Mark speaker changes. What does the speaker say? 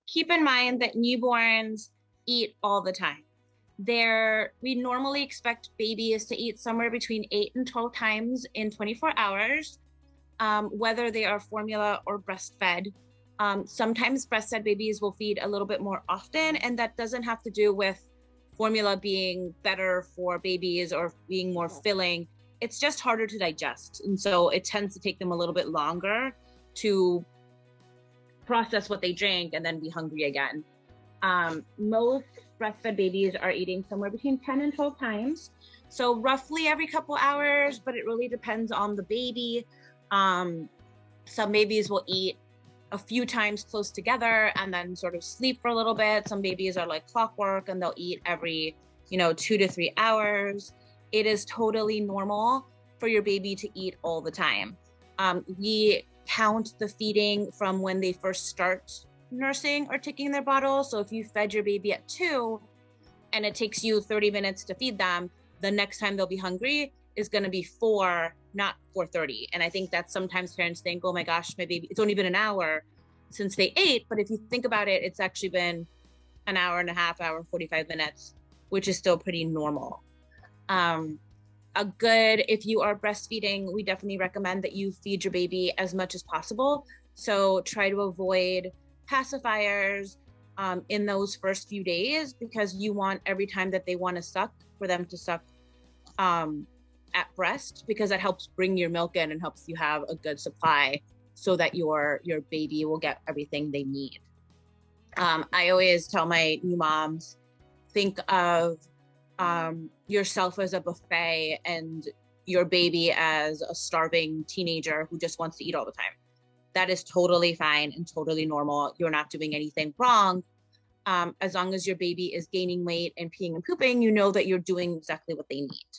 Speaker 1: keep in mind that newborns eat all the time. We normally expect babies to eat somewhere between 8 and 12 times in 24 hours, whether they are formula or breastfed. Sometimes breastfed babies will feed a little bit more often, and that doesn't have to do with formula being better for babies or being more filling. It's just harder to digest. And so it tends to take them a little bit longer to process what they drink and then be hungry again. Most breastfed babies are eating somewhere between 10 and 12 times. So roughly every couple hours, but it really depends on the baby. Some babies will eat a few times close together and then sort of sleep for a little bit. Some babies are like clockwork and they'll eat every, 2 to 3 hours. It is totally normal for your baby to eat all the time. We count the feeding from when they first start nursing or taking their bottle. So if you fed your baby at 2 and it takes you 30 minutes to feed them, the next time they'll be hungry is going to be 4, not 4:30. And I think that sometimes parents think, oh my gosh, my baby, it's only been an hour since they ate. But if you think about it, it's actually been an hour and a half, hour, 45 minutes, which is still pretty normal. If you are breastfeeding, we definitely recommend that you feed your baby as much as possible. So try to avoid pacifiers in those first few days, because you want every time that they want to suck for them to suck at breast, because that helps bring your milk in and helps you have a good supply so that your baby will get everything they need. I always tell my new moms, think of yourself as a buffet and your baby as a starving teenager who just wants to eat all the time. That is totally fine and totally normal. You're not doing anything wrong. As long as your baby is gaining weight and peeing and pooping, you know that you're doing exactly what they need.